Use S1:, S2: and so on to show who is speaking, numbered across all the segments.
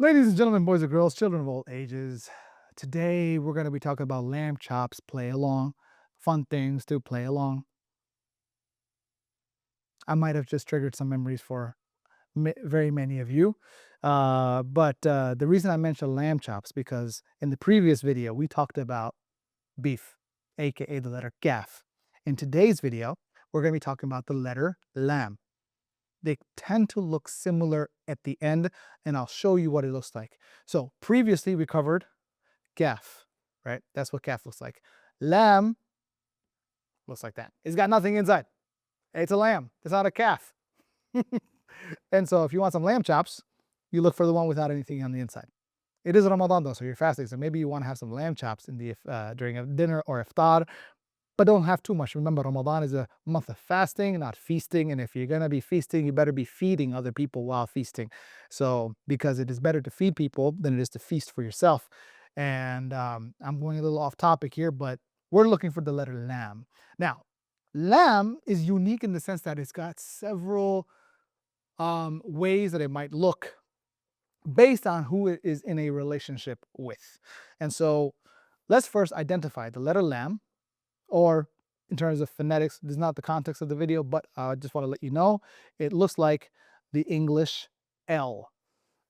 S1: Ladies and gentlemen, boys and girls, children of all ages, today we're going to be talking about lamb chops, play along, fun things to play along. I might have just triggered some memories for very many of you. But the reason I mentioned lamb chops because in the previous video we talked about beef, aka the letter kaf. In today's video, we're going to be talking about the letter lamb. They tend to look similar at the end, and I'll show you what it looks like. So previously we covered calf, right? That's what calf looks like. Lamb looks like that. It's got nothing inside. It's a lamb. It's not a calf. And so if you want some lamb chops, you look for the one without anything on the inside. It is Ramadan though, so you're fasting. So maybe you want to have some lamb chops in the during a dinner or iftar, but don't have too much. Remember, Ramadan is a month of fasting, not feasting. And if you're going to be feasting, you better be feeding other people while feasting. So because it is better to feed people than it is to feast for yourself. And I'm going a little off topic here, but we're looking for the letter lamb. Now, lamb is unique in the sense that it's got several ways that it might look based on who it is in a relationship with. And so let's first identify the letter lamb, or in terms of phonetics, this is not the context of the video, but I just want to let you know, it looks like the English L.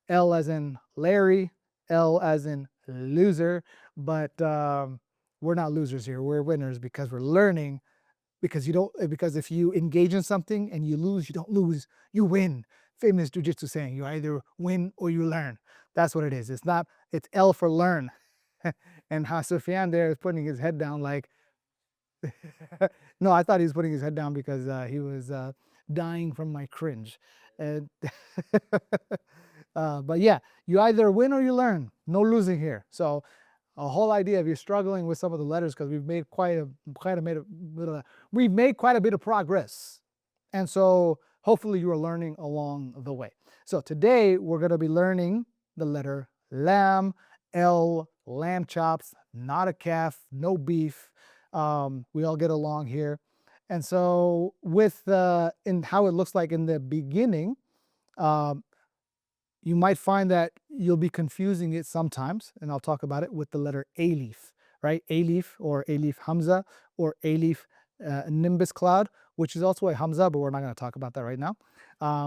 S1: L as in Larry, L as in loser, but we're not losers here. We're winners because we're learning. Because if you engage in something and you lose, you don't lose, you win. Famous jujitsu saying, you either win or you learn. That's what it is. It's L for learn. And Sufyan there is putting his head down like, no, I thought he was putting his head down because he was dying from my cringe. And but yeah, you either win or you learn. No losing here. So a whole idea, if you're struggling with some of the letters, because we've made quite a bit of progress, and so hopefully you are learning along the way. So today we're going to be learning the letter lamb, L, lamb chops, not a calf, no beef. We all get along here, and so with in how it looks like in the beginning. You might find that you'll be confusing it sometimes, and I'll talk about it with the letter Alif, right? Alif or Alif Hamza or Alif Nimbus cloud, which is also a Hamza, but we're not going to talk about that right now.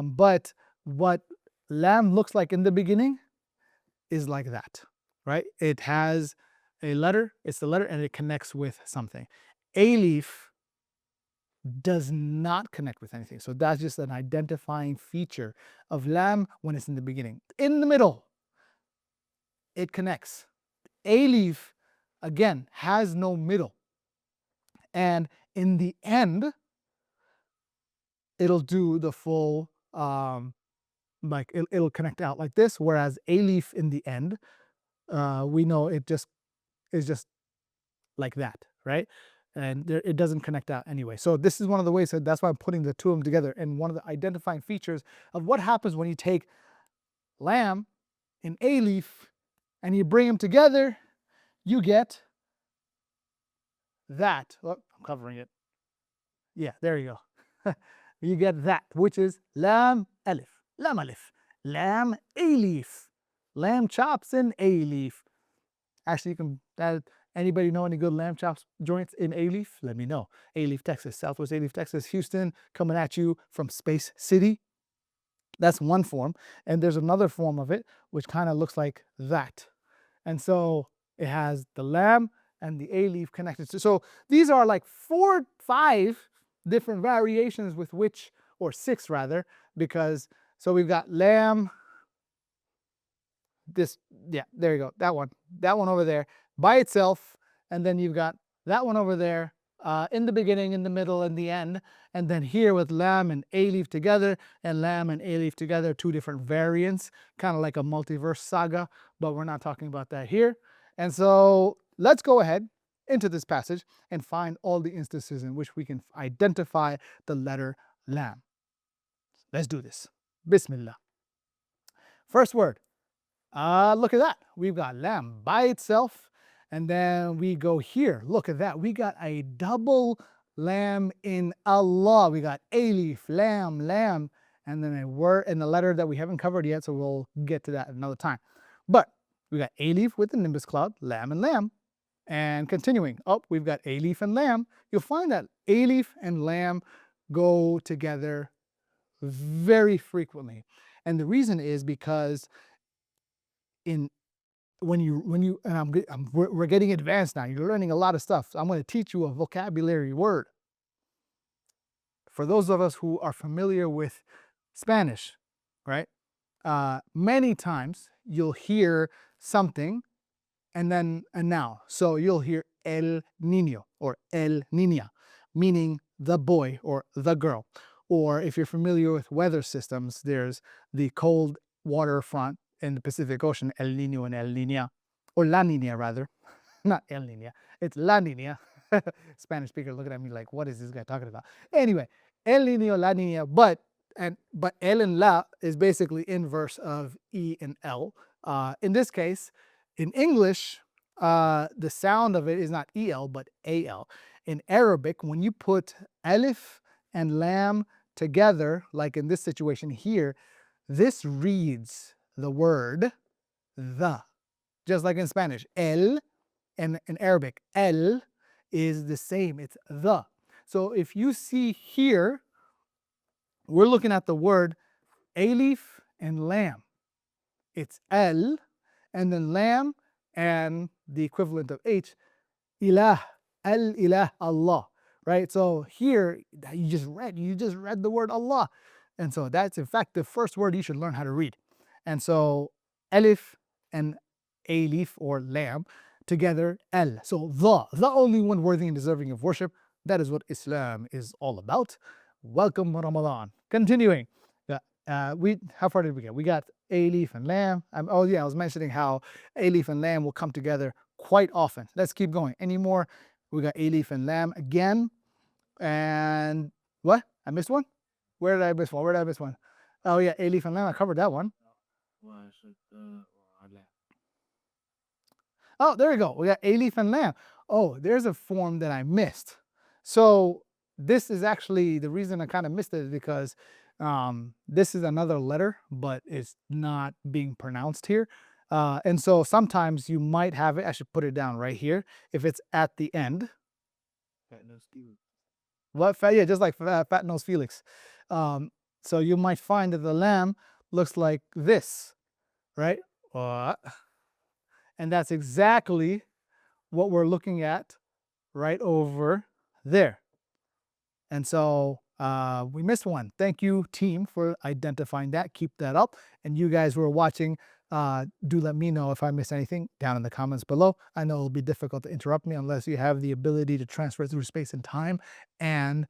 S1: But what Lam looks like in the beginning is like that, right? It has a letter, it's the letter, and it connects with something. Alif does not connect with anything. So that's just an identifying feature of lamb when it's in the beginning. In the middle, it connects. Alif, again, has no middle. And in the end, it'll do the full, it'll connect out like this, whereas Alif in the end, we know it just is just like that, right? And it doesn't connect out anyway. So this is one of the ways, that's why I'm putting the two of them together. And one of the identifying features of what happens when you take lamb and alif and you bring them together, you get that. Oh, I'm covering it. Yeah, there you go. You get that, which is Lam-Alif, Lam-Alif, Lam-Alif, lamb chops and alif. Actually, you can anybody know any good lamb chops joints in Alif? Let me know. Alif, Texas, Southwest Alif, Texas, Houston, coming at you from Space City. That's one form. And there's another form of it, which kind of looks like that. And so it has the lamb and the Alif connected. So these are like 4, 5 different variations with which, or 6 rather, because, so we've got lamb, this, yeah, there you go, that one over there by itself, and then you've got that one over there in the beginning, in the middle, and the end, and then here with lamb and alif together, and lamb and alif together, 2 different variants, kind of like a multiverse saga, but we're not talking about that here. And so let's go ahead into this passage and find all the instances in which we can identify the letter lamb. Let's do this. Bismillah. First word. Look at that. We've got lamb by itself. And then we go here. Look at that. We got a double lamb in Allah. We got alif, lamb, lamb. and then a word and a letter that we haven't covered yet, so we'll get to that another time. But we got Alif with the nimbus cloud, Lam and Lamb. And continuing up, we've got Alif and Lamb. You'll find that Alif and Lamb go together very frequently. And the reason is because we're getting advanced now. You're learning a lot of stuff. So I'm going to teach you a vocabulary word. For those of us who are familiar with Spanish, right? Many times you'll hear something and then a noun. So you'll hear el niño or el niña, meaning the boy or the girl. Or if you're familiar with weather systems, there's the cold water front in the Pacific Ocean, El Niño and El Niña, or La Niña rather, not El Niña, it's La Niña. Spanish speaker looking at me like, what is this guy talking about? Anyway, El Niño, La Niña, but El and La is basically inverse of E and L. In this case, in English, the sound of it is not EL, but AL. In Arabic, when you put Alif and Lam together, like in this situation here, this reads the word the. Just like in Spanish, el, and in Arabic, el is the same, it's the. So if you see here, we're looking at the word Alif and Lam. It's el, and then Lam, and the equivalent of H, ilah, al-ilah, Allah, right? So here, you just read the word Allah. And so that's in fact the first word you should learn how to read. And so Alif and Alif or Lam together, El. So the only one worthy and deserving of worship. That is what Islam is all about. Welcome Ramadan. Continuing. How far did we get? We got Alif and Lam. I was mentioning how Alif and Lam will come together quite often. Let's keep going. Any more? We got Alif and Lam again. And what? I missed one? Where did I miss one? Oh yeah, Alif and Lam. I covered that one. Oh, there we go. We got Alif and Lam. Oh, there's a form that I missed. So this is actually the reason I kind of missed it is because this is another letter, but it's not being pronounced here. And so sometimes you might have it. I should put it down right here. If it's at the end. What? Yeah, just like Fat Nose Felix. So you might find that the lamb looks like this, right? And that's exactly what we're looking at right over there. And so we missed one. Thank you, team, for identifying that. Keep that up. And you guys who are watching, do let me know if I missed anything down in the comments below. I know it'll be difficult to interrupt me unless you have the ability to transfer through space and time and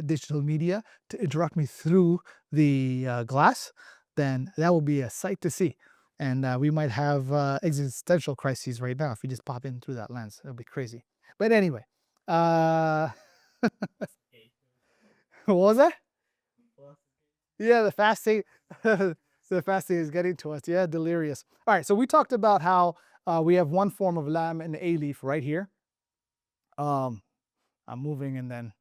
S1: digital media to interrupt me through the glass. Then that will be a sight to see. And we might have existential crises right now if you just pop in through that lens. It'll be crazy. But anyway, what was that? Yeah, the fasting. The fasting is getting to us. Yeah, delirious. All right, so we talked about how we have one form of lam and alif right here. I'm moving, and then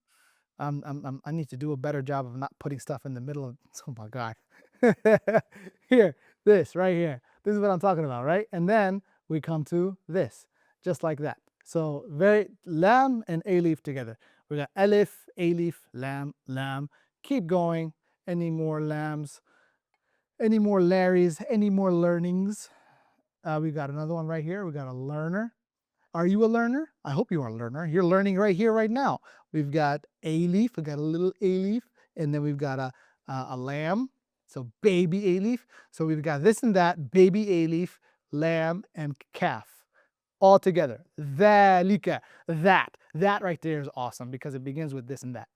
S1: I need to do a better job of not putting stuff in the middle of. Oh my God. Here, this right here. This is what I'm talking about, right? And then we come to this, just like that. So very lam and alif together. We got alif, alif, lam, lam. Keep going. Any more lambs? Any more Larrys? Any more learnings? We've got another one right here. We got a learner. Are you a learner? I hope you are a learner. You're learning right here, right now. We've got alif. We got a little alif, and then we've got a lamb. So baby alif. So we've got this and that, baby alif, lamb, and calf, all together. Dhalika, that right there is awesome because it begins with this and that.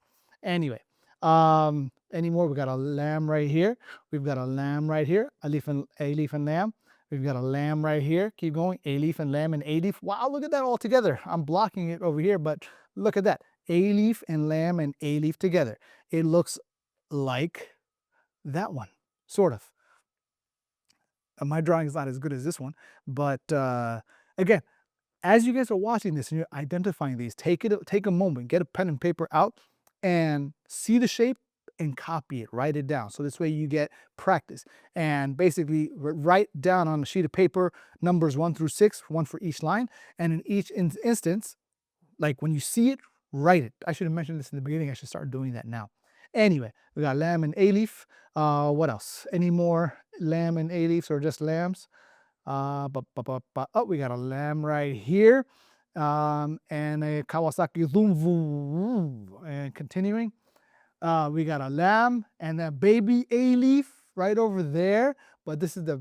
S1: Anyway, any more? We got a lamb right here. We've got a lamb right here. Alif and lamb. We've got a lamb right here. Keep going. Alif and lamb and alif. Wow, look at that all together. I'm blocking it over here, but look at that. Alif and lamb and alif together. It looks like that one, sort of. My drawing is not as good as this one, but again, as you guys are watching this and you're identifying these, take a moment, get a pen and paper out, and see the shape and copy it, write it down. So this way you get practice. And basically write down on a sheet of paper numbers 1 through 6, one for each line. And in each instance, like when you see it, write it. I should have mentioned this in the beginning. I should start doing that now. Anyway, we got lamb and alif. What else? Any more lamb and alifs or just lambs? Oh, we got a lamb right here. And a Kawasaki zoom. And continuing, we got a lamb and a baby alif right over there. But this is the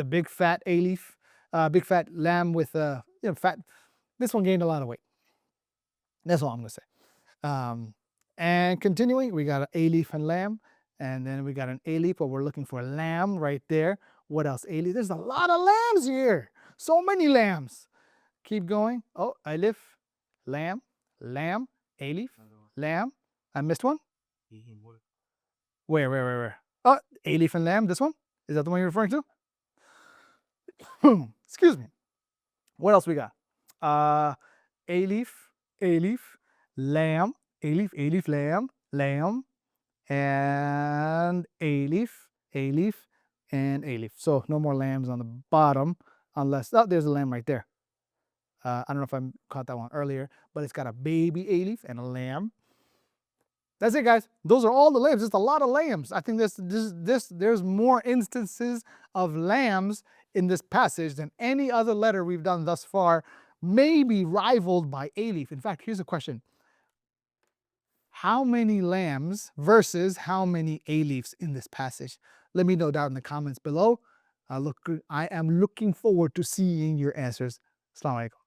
S1: big fat alif, big fat lamb with fat. This one gained a lot of weight. That's all I'm gonna say. And continuing, we got an alif and lamb, and then we got an alif, but we're looking for lamb right there. What else? Alif. There's a lot of lambs here. So many lambs. Keep going. Oh, alif, lamb, lamb, alif, lamb. I missed one. Where? Oh, alif and lamb. This one? Is that the one you're referring to? Excuse me. What else we got? Alif, lamb, alif, lamb, and alif, and alif. So no more lambs on the bottom, unless, oh, there's a lamb right there. I don't know if I caught that one earlier, but it's got a baby alif and a lamb. That's it, guys. Those are all the lambs. It's a lot of lambs. I think there's more instances of lambs in this passage than any other letter we've done thus far, maybe rivaled by alif. In fact, here's a question. How many lambs versus how many alifs in this passage? Let me know down in the comments below. I am looking forward to seeing your answers. Assalamu alaikum.